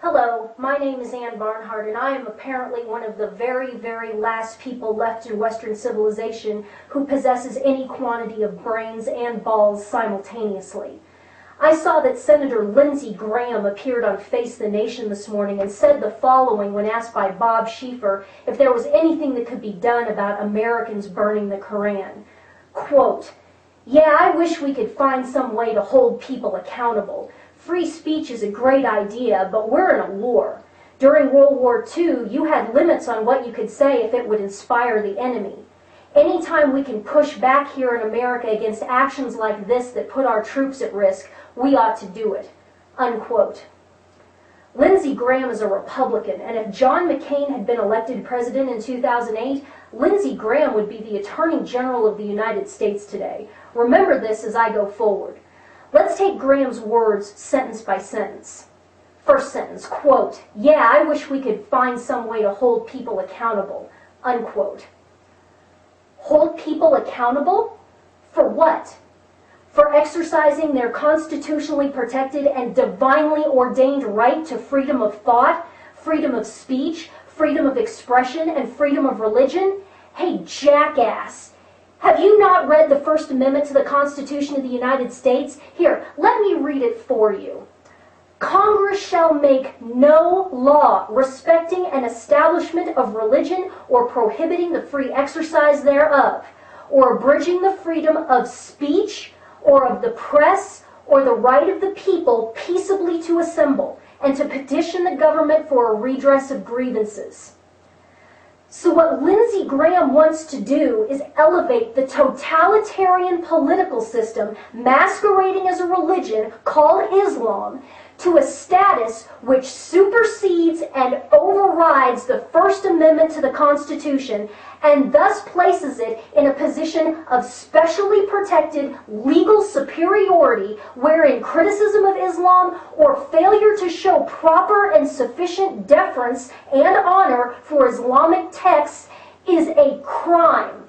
Hello, my name is Ann Barnhardt, and I am apparently one of the very, very last people left in Western civilization who possesses any quantity of brains and balls simultaneously. I saw that Senator Lindsey appeared on Face the Nation this morning and said the following when asked by Bob Schieffer if there was anything that could be done about Americans burning the Koran. Quote, "Yeah, I wish we could find some way to hold people accountable. Free speech is a great idea, but we're in a war. During World War II, you had limits on what you could say if it would inspire the enemy. Anytime we can push back here in America against actions like this that put our troops at risk, we ought to do it." Unquote. Lindsey Graham is a Republican, and if John McCain had been elected president in 2008, Lindsey Graham would be the Attorney General of the United States today. Remember this as I go forward. Let's take Graham's words sentence by sentence. First sentence, quote, "Yeah, I wish we could find some way to hold people accountable." Unquote. Hold people accountable? For what? For exercising their constitutionally protected and divinely ordained right to freedom of thought, freedom of speech, freedom of expression, and freedom of religion? Hey, jackass! Have you not read the First Amendment to the Constitution of the United States? Here, let me read it for you. "Congress shall make no law respecting an establishment of religion or prohibiting the free exercise thereof, or abridging the freedom of speech or of the press or the right of the people peaceably to assemble and to petition the government for a redress of grievances." So what Lindsey Graham wants to do is elevate the totalitarian political system masquerading as a religion called Islam to a status which supersedes and overrides the First Amendment to the Constitution and thus places it in a position of specially protected legal superiority wherein criticism of Islam or failure to show proper and sufficient deference and honor for Islamic texts is a crime.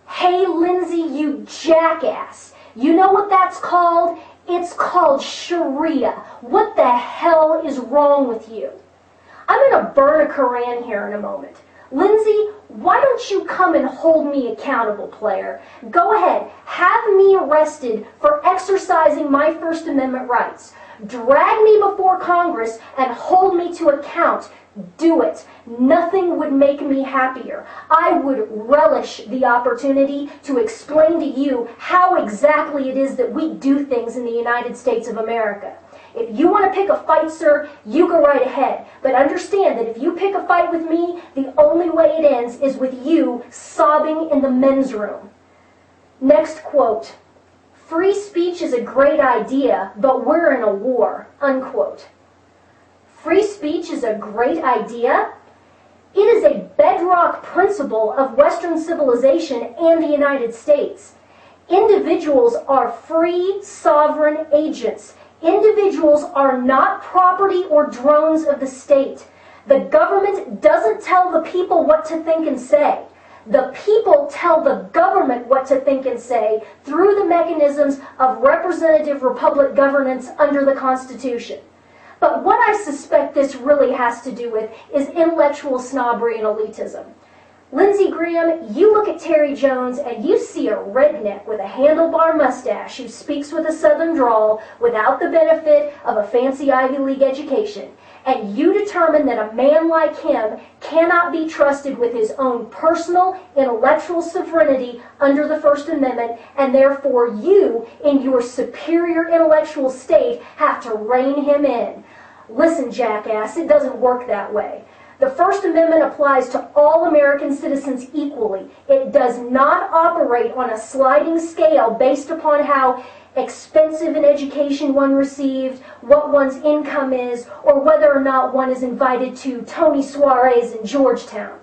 Hey, Lindsey, you jackass. You know what that's called? It's called Sharia. What the hell is wrong with you? I'm going to burn a Koran here in a moment. Lindsey, why don't you come and hold me accountable, player? Go ahead, have me arrested for exercising my First Amendment rights. Drag me before Congress and hold me to account. Do it. Nothing would make me happier. I would relish the opportunity to explain to you how exactly it is that we do things in the United States of America. If you want to pick a fight, sir, you go right ahead. But understand that if you pick a fight with me, the only way it ends is with you sobbing in the men's room. Next quote. "Free speech is a great idea, but we're in a war." Unquote. Free speech is a great idea? It is a bedrock principle of Western civilization and the United States. Individuals are free, sovereign agents. Individuals are not property or drones of the state. The government doesn't tell the people what to think and say. The people tell the government what to think and say through the mechanisms of representative republic governance under the Constitution. But what I suspect this really has to do with is intellectual snobbery and elitism. Lindsey Graham, you look at Terry Jones and you see a redneck with a handlebar mustache who speaks with a southern drawl without the benefit of a fancy Ivy League education. And you determine that a man like him cannot be trusted with his own personal intellectual sovereignty under the First Amendment, and therefore you, in your superior intellectual state, have to rein him in. Listen, jackass, it doesn't work that way. The First Amendment applies to all American citizens equally. It does not operate on a sliding scale based upon how expensive an education one received, what one's income is, or whether or not one is invited to Tony soirees in Georgetown.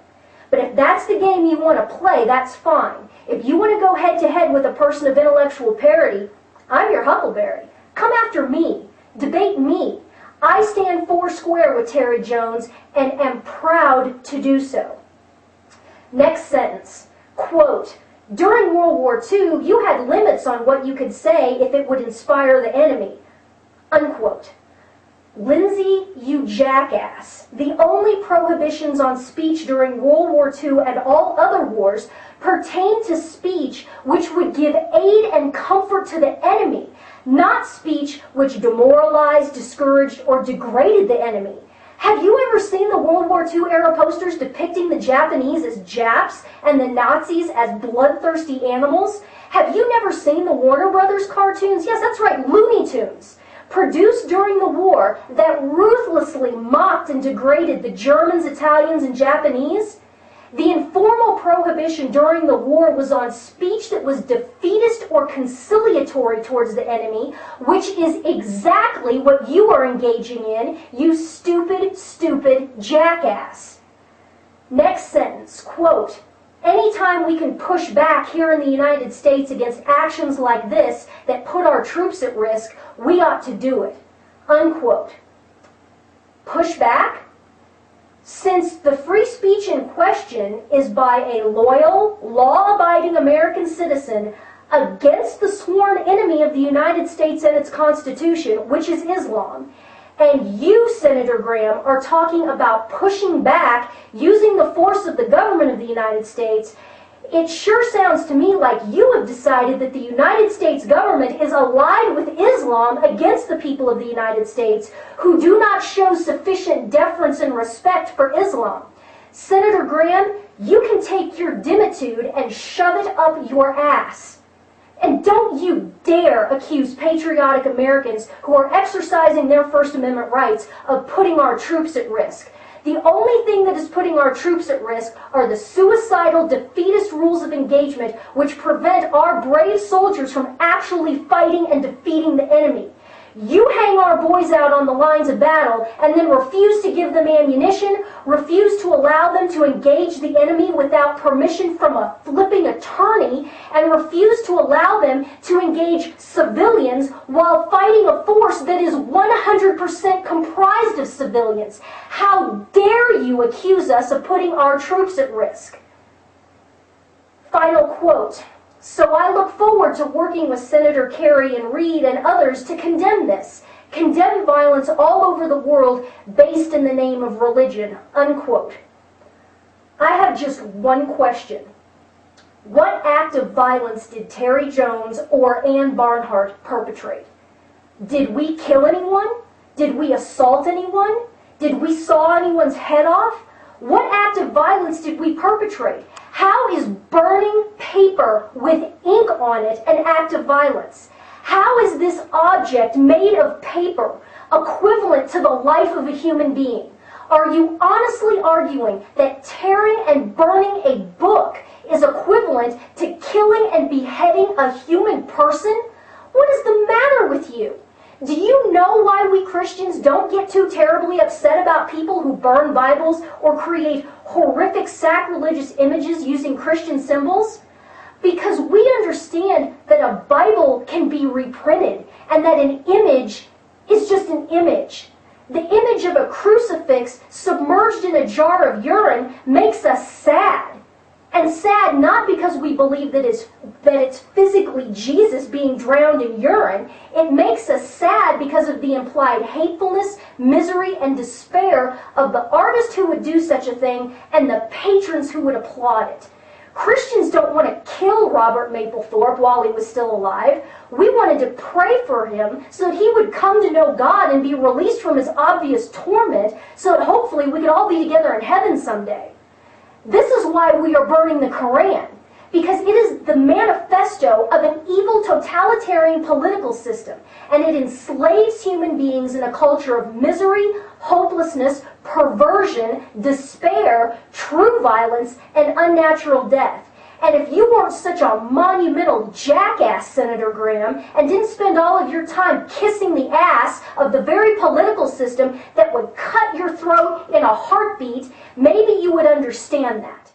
But if that's the game you want to play, that's fine. If you want to go head-to-head with a person of intellectual parity, I'm your Huckleberry. Come after me. Debate me. I stand foursquare with Terry Jones and am proud to do so. Next sentence, quote, "During World War II, you had limits on what you could say if it would inspire the enemy." Unquote. Lindsey, you jackass. The only prohibitions on speech during World War II and all other wars pertain to speech which would give aid and comfort to the enemy, not speech which demoralized, discouraged, or degraded the enemy. Have you ever seen the World War II era posters depicting the Japanese as Japs and the Nazis as bloodthirsty animals? Have you never seen the Warner Brothers cartoons? Yes, that's right, Looney Tunes, produced during the war that ruthlessly mocked and degraded the Germans, Italians, and Japanese? The informal prohibition during the war was on speech that was defeatist or conciliatory towards the enemy, which is exactly what you are engaging in, you stupid, stupid jackass. Next sentence, quote, anytime we can push back here in the United States against actions like this that put our troops at risk, we ought to do it, unquote. Push back? Since the free speech in question is by a loyal, law-abiding American citizen against the sworn enemy of the United States and its Constitution, which is Islam, and you, Senator Graham, are talking about pushing back using the force of the government of the United States, it sure sounds to me like you have decided that the United States government is allied with Islam against the people of the United States who do not show sufficient deference and respect for Islam. Senator Graham, you can take your dimitude and shove it up your ass. And don't you dare accuse patriotic Americans who are exercising their First Amendment rights of putting our troops at risk. The only thing that is putting our troops at risk are the suicidal, defeatist rules of engagement which prevent our brave soldiers from actually fighting and defeating the enemy. You hang our boys out on the lines of battle and then refuse to give them ammunition, refuse to allow them to engage the enemy without permission from a flipping attorney, and refuse to allow them to engage civilians while fighting a force that is 100% comprised of civilians. How dare you accuse us of putting our troops at risk? Final quote. So I look forward to working with Senator Kerry and Reid and others to condemn this, condemn violence all over the world based in the name of religion, unquote. I have just one question. What act of violence did Terry Jones or Ann Barnhardt perpetrate? Did we kill anyone? Did we assault anyone? Did we saw anyone's head off? What act of violence did we perpetrate? How is burning paper with ink on it an act of violence? How is this object made of paper equivalent to the life of a human being? Are you honestly arguing that tearing and burning a book is equivalent to killing and beheading a human person? What is the matter with you? Do you know why we Christians don't get too terribly upset about people who burn Bibles or create horrific sacrilegious images using Christian symbols? Because we understand that a Bible can be reprinted and that an image is just an image. The image of a crucifix submerged in a jar of urine makes us sad. And sad not because we believe that it's physically Jesus being drowned in urine. It makes us sad because of the implied hatefulness, misery, and despair of the artist who would do such a thing and the patrons who would applaud it. Christians don't want to kill Robert Mapplethorpe while he was still alive. We wanted to pray for him so that he would come to know God and be released from his obvious torment so that hopefully we could all be together in heaven someday. This is why we are burning the Quran, because it is the manifesto of an evil totalitarian political system, and it enslaves human beings in a culture of misery, hopelessness, perversion, despair, true violence, and unnatural death. And if you weren't such a monumental jackass, Senator Graham, and didn't spend all of your time kissing the ass of the very political system that would cut your throat in a heartbeat, maybe you would understand that.